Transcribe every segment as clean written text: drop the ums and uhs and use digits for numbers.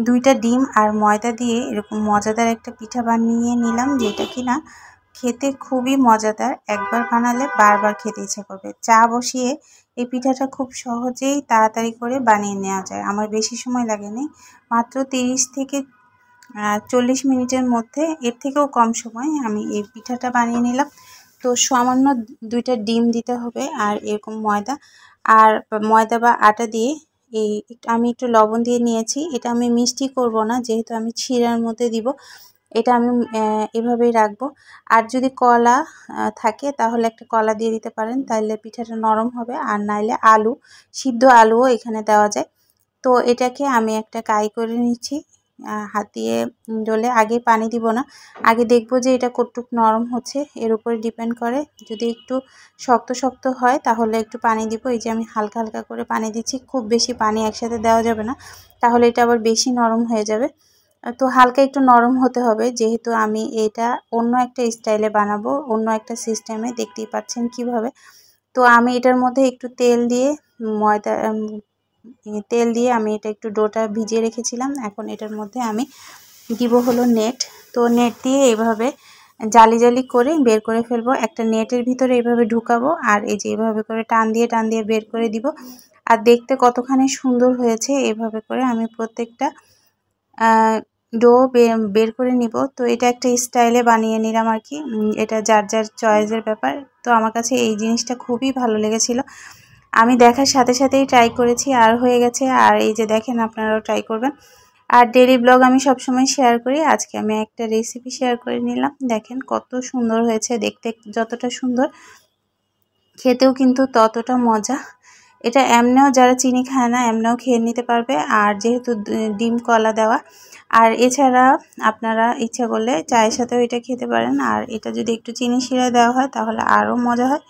2টা ডিম আর ময়দা দিয়ে এরকম মজাদার একটা পিঠা বানিয়ে নিলাম, যেটা কিনা খেতে খুবই মজাদার। একবার বানালে বারবার খেতে ইচ্ছা করবে। চা বসিয়ে এই পিঠাটা খুব সহজেই তাড়াতাড়ি করে বানিয়ে নেওয়া যায়। আমার বেশি সময় লাগেনি, মাত্র 30 থেকে 40 মিনিটের মধ্যে, এর থেকেও কম সময় আমি এই পিঠাটা বানিয়ে নিলাম। তো সামান্য 2টা ডিম দিতে হবে আর এরকম ময়দা বা আটা দিয়ে আমি একটু লবণ দিয়ে নিয়েছি। এটা আমি মিষ্টি করব না, যেহেতু আমি শিরার মধ্যে দিব। এটা আমি এভাবেই রাখবো। আর যদি কলা থাকে তাহলে একটা কলা দিয়ে দিতে পারেন, তাহলে পিঠাটা নরম হবে। আর নাইলে সিদ্ধ আলুও এখানে দেওয়া যায়। তো এটাকে আমি একটা কাই করে নিচ্ছি হাত দিয়ে ডলে। আগে পানি দিব না, আগে দেখবো যে এটা কতটুক নরম হচ্ছে, এর উপরে ডিপেন্ড করে। যদি একটু শক্ত শক্ত হয় তাহলে একটু পানি দিব। এই যে আমি হালকা হালকা করে পানি দিচ্ছি, খুব বেশি পানি একসাথে দেওয়া যাবে না, তাহলে এটা আবার বেশি নরম হয়ে যাবে। তো হালকা একটু নরম হতে হবে, যেহেতু আমি এটা অন্য একটা স্টাইলে বানাবো, অন্য একটা সিস্টেমে। দেখতেই পাচ্ছেন কিভাবে। তো আমি এটার মধ্যে একটু তেল দিয়ে আমি এটা একটু ডোটা ভিজিয়ে রেখেছিলাম। এখন এটার মধ্যে আমি দিব হলো নেট। তো নেট দিয়ে এইভাবে জালি জালি করে বের করে ফেলবো। একটা নেটের ভিতরে এইভাবে ঢুকাবো আর এই যে এইভাবে করে টান দিয়ে বের করে দিব। আর দেখতে কতখানি সুন্দর হয়েছে। এইভাবে করে আমি প্রত্যেকটা ডো বের করে নিব। তো এটা একটা স্টাইলে বানিয়ে নিলাম আর কি। এটা যার যার চয়েসের ব্যাপার। তো আমার কাছে এই জিনিসটা খুবই ভালো লেগেছিল। আমি দেখার সাথে সাথেই ট্রাই করেছি আর হয়ে গেছে। আর এই যে দেখেন, আপনারাও ট্রাই করবেন। আর ডেইলি ব্লগ আমি সবসময় শেয়ার করি, আজকে আমি একটা রেসিপি শেয়ার করে নিলাম। দেখেন কত সুন্দর হয়েছে, দেখতে যতটা সুন্দর খেতেও কিন্তু ততটা মজা। এটা এমনিও যারা চিনি খায় না এমনিও খেয়ে নিতে পারবে, আর যেহেতু ডিম কলা দেওয়া। আর এছাড়া আপনারা ইচ্ছা করলে চায়ের সাথেও এটা খেতে পারেন। আর এটা যদি একটু চিনি শিরা দেওয়া হয় তাহলে আরও মজা হয়,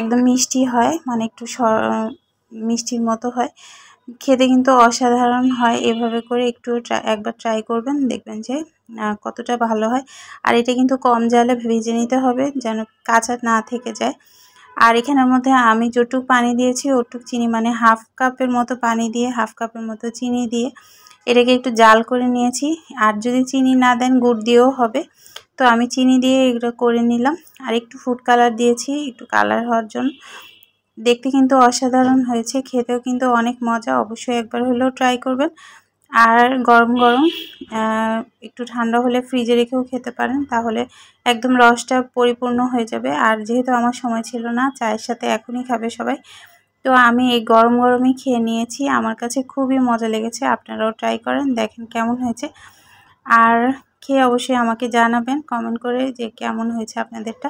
একদম মিষ্টি হয়, মানে একটু মিষ্টির মতো হয় খেতে, কিন্তু অসাধারণ হয়। এভাবে করে একবার ট্রাই করবেন, দেখবেন যে কতটা ভালো হয়। আর এটা কিন্তু কম জালে ভেজে নিতে হবে, যেন কাঁচা না থেকে যায়। আর এখানের মধ্যে আমি যতটুকু পানি দিয়েছি ওটুক চিনি, মানে হাফ কাপের মতো পানি দিয়ে হাফ কাপের মতো চিনি দিয়ে এটাকে একটু জাল করে নিয়েছি। আর যদি চিনি না দেন গুড় দিয়েও হবে। তো আমি চিনি দিয়ে এগুলো করে নিলাম। আর একটু ফুড কালার দিয়েছি, একটু কালার হওয়ার জন্য। দেখতে কিন্তু অসাধারণ হয়েছে, খেতেও কিন্তু অনেক মজা। অবশ্যই একবার হলেও ট্রাই করবেন। আর গরম গরম, একটু ঠান্ডা হলে ফ্রিজে রেখেও খেতে পারেন, তাহলে একদম রসটা পরিপূর্ণ হয়ে যাবে। আর যেহেতু আমার সময় ছিল না, চায়ের সাথে এখনই খাবে সবাই, তো আমি এই গরম গরমই খেয়ে নিয়েছি। আমার কাছে খুবই মজা লেগেছে, আপনারাও ট্রাই করেন, দেখেন কেমন হয়েছে। আর খেয়ে অবশ্যই আমাকে জানাবেন কমেন্ট করে যে কেমন হয়েছে আপনাদেরটা।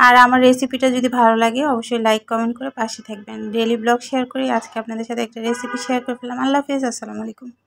আর আমার রেসিপিটা যদি ভালো লাগে অবশ্যই লাইক কমেন্ট করে পাশে থাকবেন। ডেইলি ব্লগ শেয়ার করি, আজকে আপনাদের সাথে একটা রেসিপি শেয়ার করে ফেললাম। আল্লাহ হাফেজ, আসসালামু আলাইকুম।